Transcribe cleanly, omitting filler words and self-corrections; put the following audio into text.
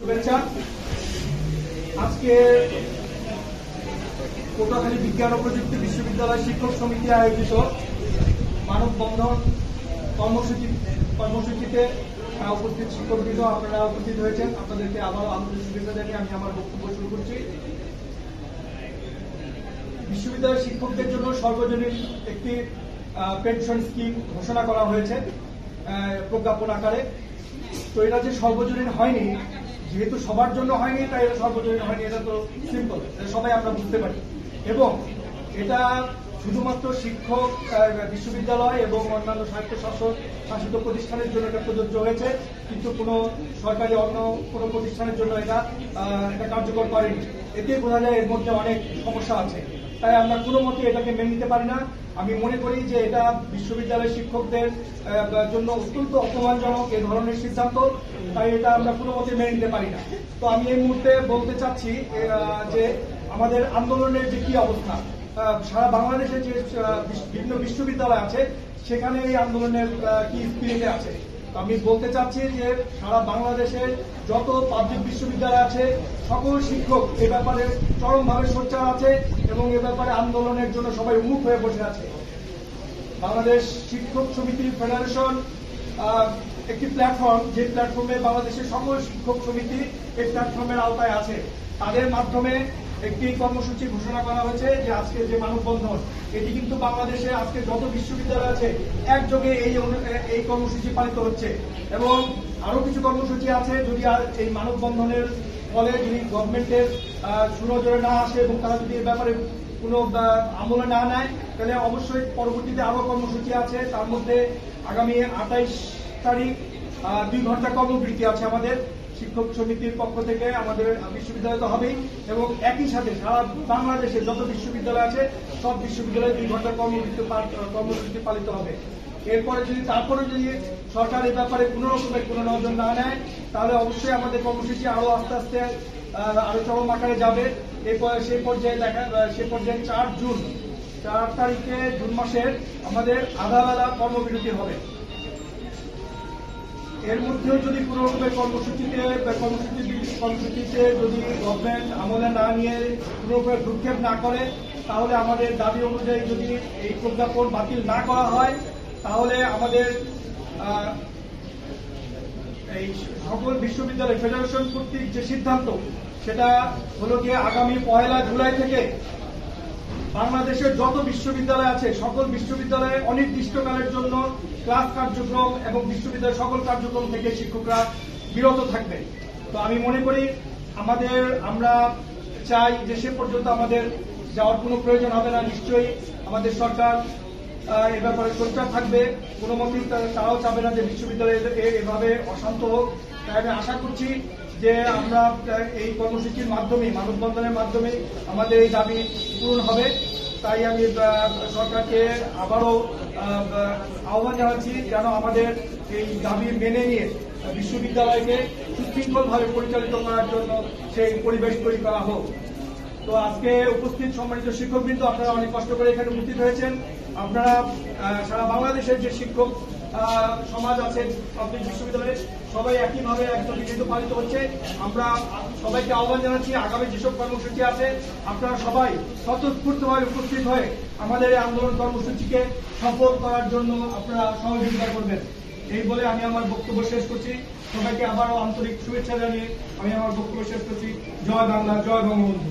শুভেচ্ছা। আজকে পটুয়াখালী বিজ্ঞান ও প্রযুক্তি বিশ্ববিদ্যালয় শিক্ষক সমিতি আয়োজিত মানববন্ধন কর্মসূচিতে উপস্থিত শিক্ষকবৃন্দ আপনারা উপস্থিত হয়েছেন। আপনাদেরকে আবারও আন্তরিক শুভেচ্ছা জানিয়ে আমি আমার বক্তব্য শুরু করছি। বিশ্ববিদ্যালয়ের শিক্ষকদের জন্য সর্বজনীন একটি পেনশন স্কিম ঘোষণা করা হয়েছে প্রজ্ঞাপন আকারে। তো এটা যে সর্বজনীন হয়নি, যেহেতু সবার জন্য হয়নি তাই এটা সর্বজনীন হয়নি, এটা তো সিম্পল, সবাই আমরা বুঝতে পারি। এবং এটা শুধুমাত্র শিক্ষক বিশ্ববিদ্যালয় এবং অন্যান্য শাসিত প্রতিষ্ঠানের জন্য এটা প্রযোজ্য হয়েছে, কিন্তু কোনো সরকারি অন্য কোনো প্রতিষ্ঠানের জন্য এটা কার্যকর করেনি। এতে বোঝা যায় এর মধ্যে অনেক সমস্যা আছে, তাই আমরা কোনো মতে এটাকে মেনে নিতে পারি না। আমি মনে করি যে এটা বিশ্ববিদ্যালয়ের শিক্ষকদের জন্য অত্যন্ত অপমানজনক এই ধরনের সিদ্ধান্ত, তাই এটা আমরা কোনো মতে মেনে নিতে পারি না। তো আমি এই মুহূর্তে বলতে চাচ্ছি যে আমাদের আন্দোলনের যে কি অবস্থা, সারা বাংলাদেশে যে বিভিন্ন বিশ্ববিদ্যালয় আছে সেখানে এই আন্দোলনের কি স্পিরিটে আছে। আমি বলতে চাচ্ছি যে সারা বাংলাদেশে যত পাবলিক বিশ্ববিদ্যালয় আছে সকল শিক্ষক এ ব্যাপারে চরমভাবে সোচ্চার আছে এবং এ ব্যাপারে আন্দোলনের জন্য সবাই উন্মুখ হয়ে বসে আছে। বাংলাদেশ শিক্ষক সমিতি ফেডারেশন একটি প্ল্যাটফর্ম, যে প্ল্যাটফর্মে বাংলাদেশের সকল শিক্ষক সমিতি এই প্ল্যাটফর্মের আওতায় আছে। তাদের মাধ্যমে একটি কর্মসূচি ঘোষণা করা হয়েছে যে আজকে যে মানববন্ধন, এটি কিন্তু বাংলাদেশে আজকে যত বিশ্ববিদ্যালয় আছে একযোগে এই কর্মসূচি পালিত হচ্ছে। এবং আরো কিছু কর্মসূচি আছে, যদি আর এই মানববন্ধনের ফলে যদি গভর্নমেন্টের সুনজরে না আসে এবং তারা যদি এ ব্যাপারে কোনো আমলে না নেয়, তাহলে অবশ্যই পরবর্তীতে আরো কর্মসূচি আছে। তার মধ্যে আগামী 28 তারিখ 2 ঘন্টা কর্মবিরতি আছে আমাদের শিক্ষক সমিতির পক্ষ থেকে, আমাদের বিশ্ববিদ্যালয় তো হবেই, এবং একই সাথে সারা বাংলাদেশে যত বিশ্ববিদ্যালয় আছে সব বিশ্ববিদ্যালয়ে 2 ঘন্টা কর্মসূচি পালিত হবে। এরপরে তারপরে যদি সরকার এই ব্যাপারে কোনো রকমের কোনো নজর না নেয়, তাহলে অবশ্যই আমাদের কর্মসূচি আরো আস্তে আস্তে আরো চরম আকারে যাবে। সে পর্যায়ে 4 তারিখে জুন মাসের আমাদের আধা বেলা কর্মবিরতি হবে। এর মধ্যেও যদি কোনো রকমের কর্মসূচিতে যদি গভর্নমেন্ট আমলে না নিয়ে কোনো রকমের ভ্রুক্ষেপ না করে, তাহলে আমাদের দাবি অনুযায়ী যদি এই প্রজ্ঞাপন বাতিল না করা হয়, তাহলে আমাদের এই সকল বিশ্ববিদ্যালয় ফেডারেশন কর্তৃক যে সিদ্ধান্ত, সেটা হলো গিয়ে আগামী 1 জুলাই থেকে বাংলাদেশের যত বিশ্ববিদ্যালয় আছে সকল বিশ্ববিদ্যালয়ে অনির্দিষ্টকালের জন্য ক্লাস কার্যক্রম এবং বিশ্ববিদ্যালয়ের সকল কার্যক্রম থেকে শিক্ষকরা বিরত থাকবে। তো আমি মনে করি আমরা চাই যে সে পর্যন্ত আমাদের যাওয়ার কোনো প্রয়োজন হবে না। নিশ্চয়ই আমাদের সরকার এ ব্যাপারে সোচ্চার থাকবে, কোনো মতেই তারাও চাবে না যে বিশ্ববিদ্যালয় এভাবে অশান্ত হোক। তাই আমি আশা করছি যে আমরা এই কর্মসূচির মাধ্যমে, মানববন্ধনের মাধ্যমে আমাদের এই দাবি পূরণ হবে। তাই আমি সরকারকে আবারও আহ্বান জানাচ্ছি যেন আমাদের এই দাবি মেনে নিয়ে বিশ্ববিদ্যালয়কে সুশৃঙ্খলভাবে পরিচালিত করার জন্য সেই পরিবেশ তৈরি করা হোক। তো আজকে উপস্থিত সম্মানিত শিক্ষকবৃন্দ, আপনারা অনেক কষ্ট করে এখানে উপস্থিত হয়েছেন। আপনারা সারা বাংলাদেশের যে শিক্ষক সমাজ আছে পাবলিক বিশ্ববিদ্যালয়ে সবাই একইভাবে একদম কিন্তু পালিত হচ্ছে। আমরা সবাইকে আহ্বান জানাচ্ছি, আগামী যেসব কর্মসূচি আছে আপনারা সবাই স্বতঃস্ফূর্তভাবে উপস্থিত হয়ে আমাদের এই আন্দোলন কর্মসূচিকে সফল করার জন্য আপনারা সহযোগিতা করবেন। এই বলে আমি আমার বক্তব্য শেষ করছি। সবাইকে আবারও আন্তরিক শুভেচ্ছা জানিয়ে আমি আমার বক্তব্য শেষ করছি। জয় বাংলা, জয় বঙ্গবন্ধু।